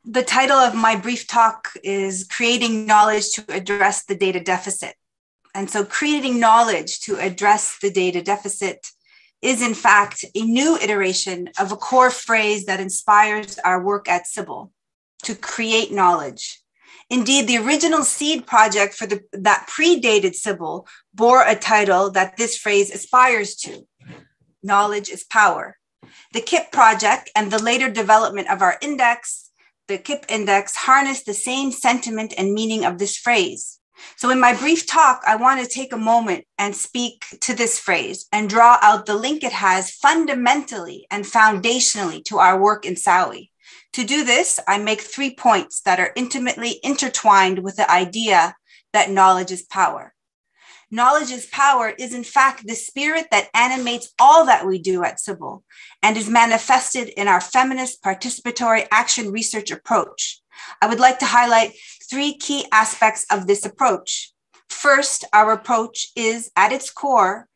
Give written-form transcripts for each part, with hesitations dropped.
The title of my brief talk is Creating Knowledge to Address the Data Deficit. And so creating knowledge to address the data deficit is in fact a new iteration of a core phrase that inspires our work at CIBL, to create knowledge. Indeed, the original seed project for that predated CIBL bore a title that this phrase aspires to: knowledge is power. The KIP project and the later development of our index, the KIP index, harnessed the same sentiment and meaning of this phrase. So in my brief talk, I want to take a moment and speak to this phrase and draw out the link it has fundamentally and foundationally to our work in SAWI. To do this, I make 3 points that are intimately intertwined with the idea that knowledge is power. Knowledge is power is in fact the spirit that animates all that we do at CIBL and is manifested in our feminist participatory action research approach. I would like to highlight 3 key aspects of this approach. First, our approach is at its core,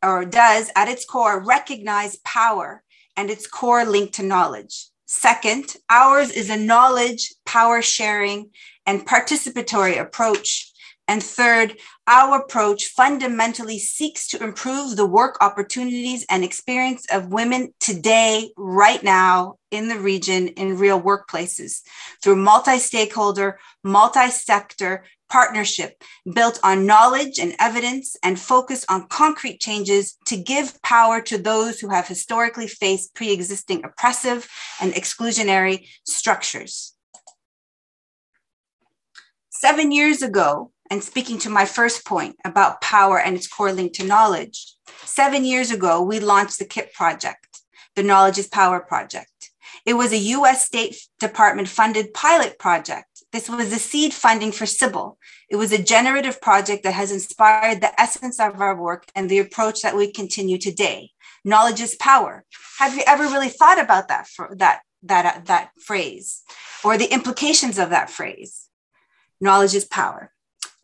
or does at its core, recognize power and its core link to knowledge. Second, ours is a knowledge, power sharing, and participatory approach. And third, our approach fundamentally seeks to improve the work opportunities and experience of women today, right now, in the region, in real workplaces, through multi-stakeholder, multi-sector partnership built on knowledge and evidence and focus on concrete changes to give power to those who have historically faced pre-existing oppressive and exclusionary structures. 7 years ago, and speaking to my first point about power and its core link to knowledge, 7 years ago, we launched the KIP project, the Knowledge is Power project. It was a US State Department funded pilot project. This was the seed funding for CIBL. It was a generative project that has inspired the essence of our work and the approach that we continue today. Knowledge is power. Have you ever really thought about that phrase or the implications of that phrase? Knowledge is power.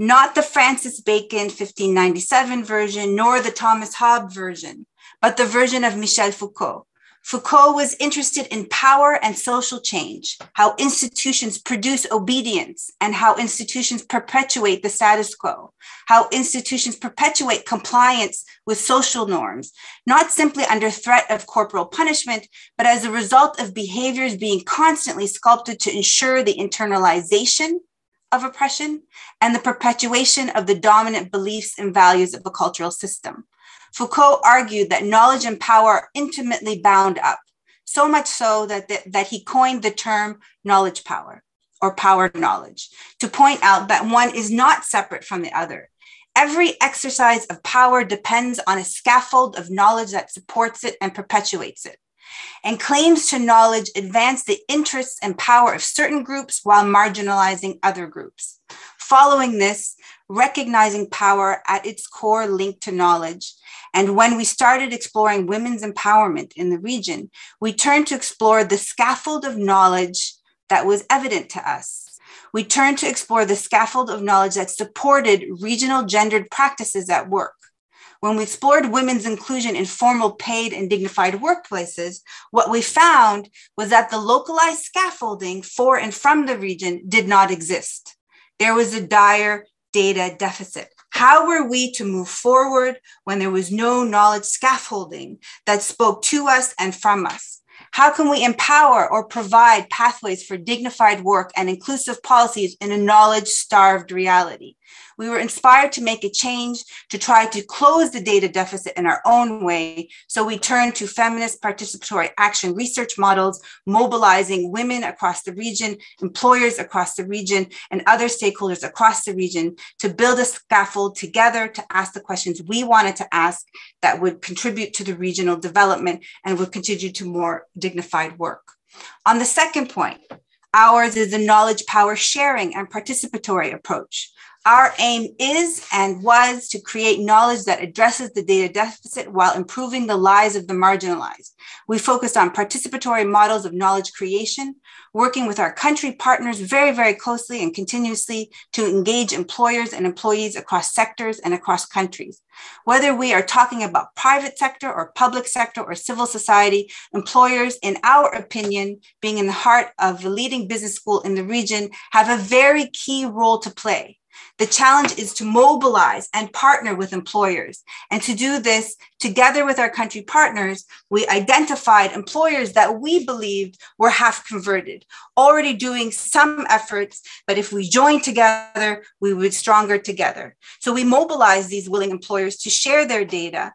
Not the Francis Bacon 1597 version, nor the Thomas Hobbes version, but the version of Michel Foucault. Foucault was interested in power and social change, how institutions produce obedience and how institutions perpetuate the status quo, how institutions perpetuate compliance with social norms, not simply under threat of corporal punishment, but as a result of behaviors being constantly sculpted to ensure the internalization of oppression and the perpetuation of the dominant beliefs and values of a cultural system. Foucault argued that knowledge and power are intimately bound up, so much so that he coined the term knowledge power or power knowledge to point out that one is not separate from the other. Every exercise of power depends on a scaffold of knowledge that supports it and perpetuates it. And claims to knowledge advance the interests and power of certain groups while marginalizing other groups. Following this, recognizing power at its core linked to knowledge, and when we started exploring women's empowerment in the region, we turned to explore the scaffold of knowledge that was evident to us. We turned to explore the scaffold of knowledge that supported regional gendered practices at work. When we explored women's inclusion in formal, paid, and dignified workplaces, what we found was that the localized scaffolding for and from the region did not exist. There was a dire data deficit. How were we to move forward when there was no knowledge scaffolding that spoke to us and from us? How can we empower or provide pathways for dignified work and inclusive policies in a knowledge-starved reality? We were inspired to make a change to try to close the data deficit in our own way. So we turned to feminist participatory action research models, mobilizing women across the region, employers across the region, and other stakeholders across the region to build a scaffold together to ask the questions we wanted to ask that would contribute to the regional development and would contribute to more dignified work. On the second point, ours is a knowledge power sharing and participatory approach. Our aim is and was to create knowledge that addresses the data deficit while improving the lives of the marginalized. We focused on participatory models of knowledge creation, working with our country partners very, very closely and continuously to engage employers and employees across sectors and across countries. Whether we are talking about private sector or public sector or civil society, employers, in our opinion, being in the heart of the leading business school in the region, have a very key role to play. The challenge is to mobilize and partner with employers. And to do this, together with our country partners, we identified employers that we believed were half converted, already doing some efforts, but if we joined together, we would be stronger together. So we mobilized these willing employers to share their data,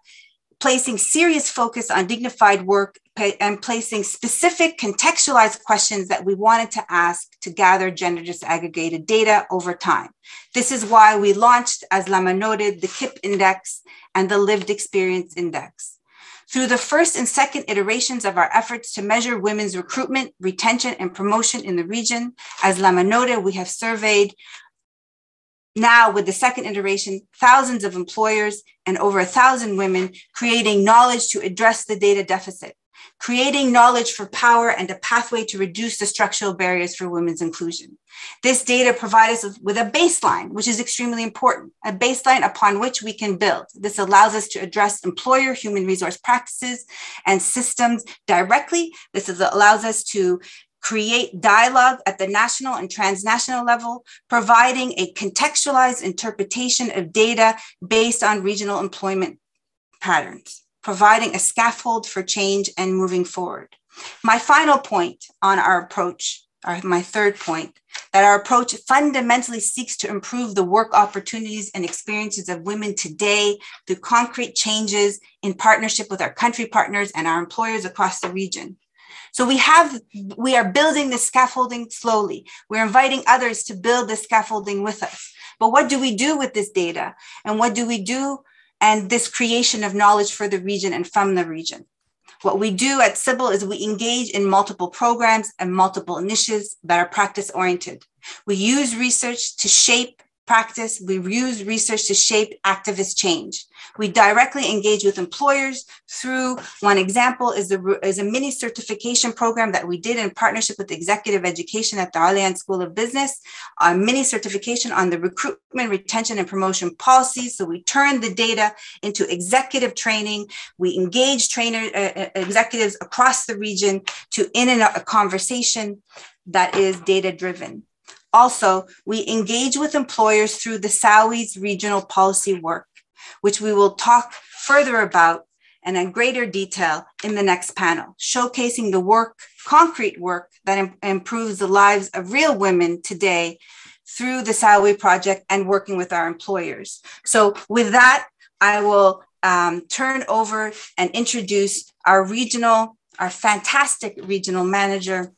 placing serious focus on dignified work and placing specific contextualized questions that we wanted to ask to gather gender disaggregated data over time. This is why we launched, as Lama noted, the KIP Index and the Lived Experience Index. Through the first and second iterations of our efforts to measure women's recruitment, retention, and promotion in the region, as Lama noted, we have surveyed now, with the second iteration, thousands of employers and over 1,000 women, creating knowledge to address the data deficit, creating knowledge for power and a pathway to reduce the structural barriers for women's inclusion. This data provides us with a baseline, which is extremely important, a baseline upon which we can build. This allows us to address employer human resource practices and systems directly. This allows us to create dialogue at the national and transnational level, providing a contextualized interpretation of data based on regional employment patterns, providing a scaffold for change and moving forward. My final point on our approach, or my third point, that our approach fundamentally seeks to improve the work opportunities and experiences of women today through concrete changes in partnership with our country partners and our employers across the region. So we are building this scaffolding slowly. We're inviting others to build this scaffolding with us. But what do we do with this data? And what do we do and this creation of knowledge for the region and from the region? What we do at CIBL is we engage in multiple programs and multiple initiatives that are practice-oriented. We use research to shape practice. We use research to shape activist change. We directly engage with employers through, one example is a mini certification program that we did in partnership with executive education at the Alliance School of Business, a mini certification on the recruitment, retention, and promotion policies. So we turned the data into executive training. We engage executives across the region to in a conversation that is data-driven. Also, we engage with employers through the SAWI's regional policy work, which we will talk further about and in greater detail in the next panel, showcasing the work, concrete work that improves the lives of real women today through the SAWI project and working with our employers. So with that, I will turn over and introduce our fantastic regional manager,